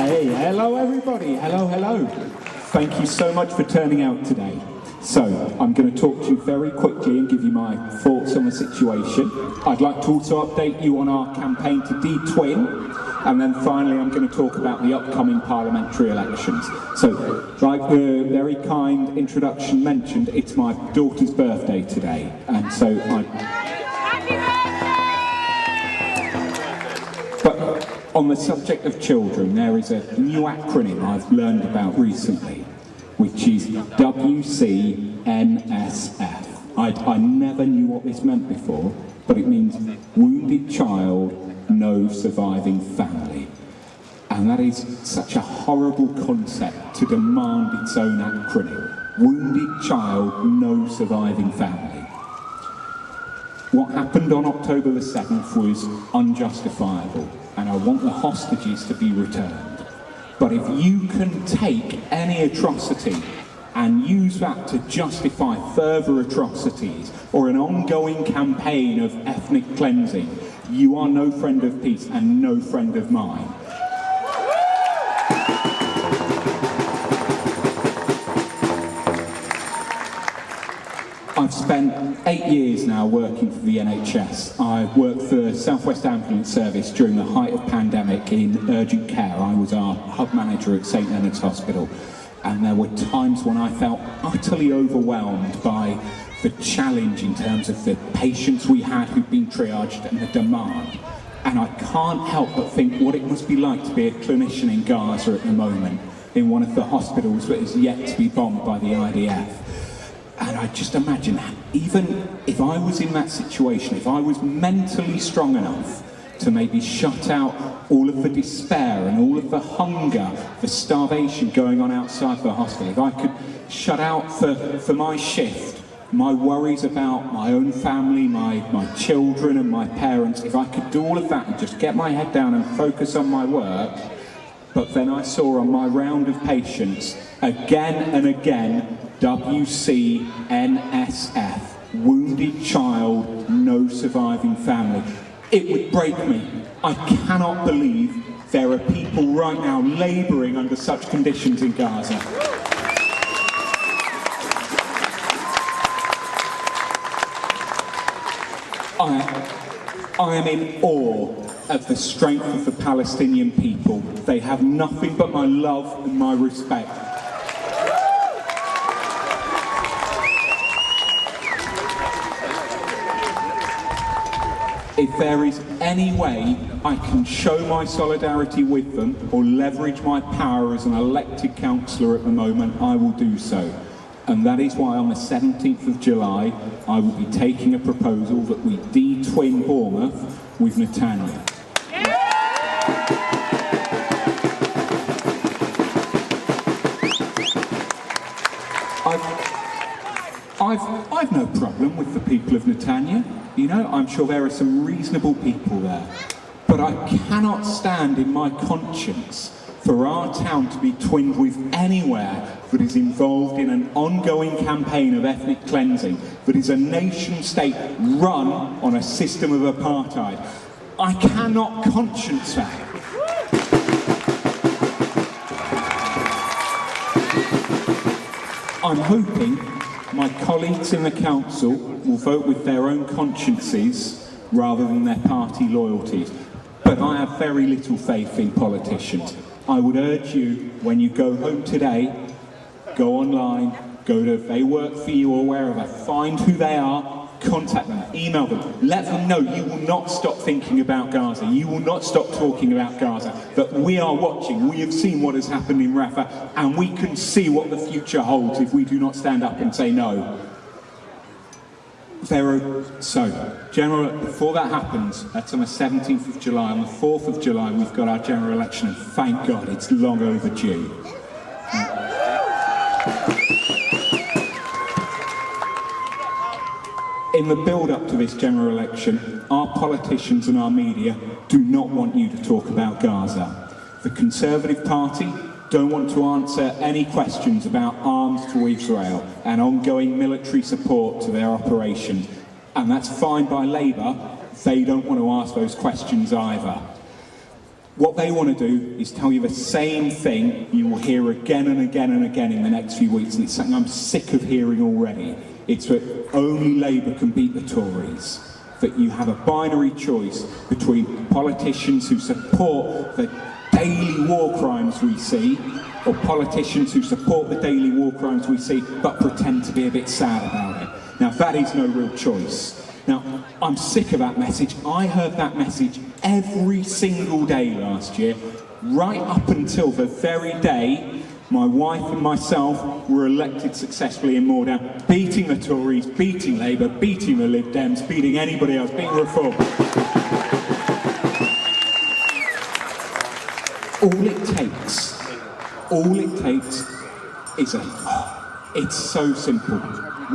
Hey, hello everybody, hello. Thank you so much for turning out today. So, I'm going to talk to you very quickly and give you my thoughts on the situation. I'd like to also update you on our campaign to de-twin, and then finally I'm going to talk about the upcoming parliamentary elections. So, like the very kind introduction mentioned, it's my daughter's birthday today, and so But on the subject of children, there is a new acronym I've learned about recently, which is WCNSF. I never knew what this meant before, but it means Wounded Child, No Surviving Family. And that is such a horrible concept to demand its own acronym. Wounded Child, No Surviving Family. What happened on October the 7th was unjustifiable, and I want the hostages to be returned. But if you can take any atrocity and use that to justify further atrocities or an ongoing campaign of ethnic cleansing, you are no friend of peace and no friend of mine. I've spent 8 years now working for the NHS. I worked for South West Ambulance Service during the height of pandemic in urgent care. I was our hub manager at St Leonard's Hospital, and there were times when I felt utterly overwhelmed by the challenge in terms of the patients we had who'd been triaged and the demand. And I can't help but think what it must be like to be a clinician in Gaza at the moment, in one of the hospitals that is yet to be bombed by the IDF. And I just imagine, even if I was in that situation, if I was mentally strong enough to maybe shut out all of the despair and all of the hunger, the starvation going on outside the hospital, if I could shut out for my shift, my worries about my own family, my children and my parents, if I could do all of that and just get my head down and focus on my work. But then I saw on my round of patients, again and again, WCNSF, Wounded Child, No Surviving Family. It would break me. I cannot believe there are people right now labouring under such conditions in Gaza. I am in awe of the strength of the Palestinian people. They have nothing but my love and my respect. If there is any way I can show my solidarity with them or leverage my power as an elected councillor at the moment, I will do so. And that is why on the 17th of July, I will be taking a proposal that we de-twin Bournemouth with Netanya. I've no problem with the people of Netanya. You know, I'm sure there are some reasonable people there. But I cannot stand in my conscience for our town to be twinned with anywhere that is involved in an ongoing campaign of ethnic cleansing, that is a nation state run on a system of apartheid. I cannot conscience that. I'm hoping my colleagues in the council will vote with their own consciences rather than their party loyalties. But I have very little faith in politicians. I would urge you, when you go home today, go online, go to They Work For You or wherever, find who they are, contact them, email them, let them know you will not stop thinking about Gaza, you will not stop talking about Gaza, that we are watching, we have seen what has happened in Rafah, and we can see what the future holds if we do not stand up and say no. Before that happens, that's on the 17th of July, on the 4th of July we've got our general election, and thank God it's long overdue. In the build-up to this general election, our politicians and our media do not want you to talk about Gaza. The Conservative Party don't want to answer any questions about arms to Israel and ongoing military support to their operations. And that's fine by Labour. They don't want to ask those questions either. What they want to do is tell you the same thing you will hear again and again and again in the next few weeks, and it's something I'm sick of hearing already. It's that only Labour can beat the Tories, that you have a binary choice between politicians who support the daily war crimes we see, or politicians who support the daily war crimes we see but pretend to be a bit sad about it. Now, that is no real choice. Now, I'm sick of that message. I heard that message every single day last year, right up until the very day my wife and myself were elected successfully in Moordown, beating the Tories, beating Labour, beating the Lib Dems, beating anybody else, beating Reform. All it takes is it's so simple.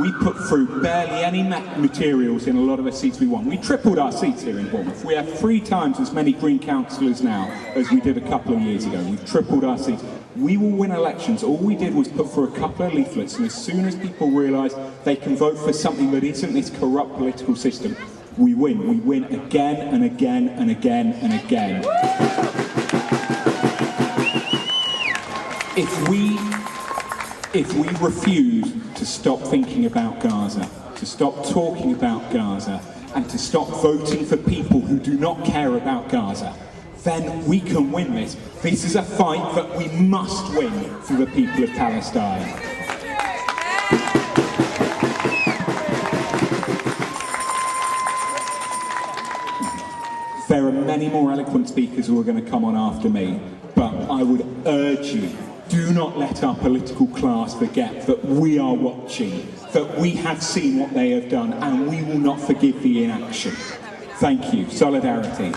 We put through barely any materials in a lot of the seats we want. We tripled our seats here in Bournemouth. We have 3 times as many Green councillors now as we did a couple of years ago. We've tripled our seats. We will win elections. All we did was put through a couple of leaflets, and as soon as people realise they can vote for something that isn't this corrupt political system, we win. We win again and again and again and again. If we refuse to stop thinking about Gaza, to stop talking about Gaza, and to stop voting for people who do not care about Gaza, then we can win this. This is a fight that we must win for the people of Palestine. There are many more eloquent speakers who are going to come on after me, but I would urge you, do not let our political class forget that we are watching, that we have seen what they have done, and we will not forgive the inaction. Thank you. Solidarity.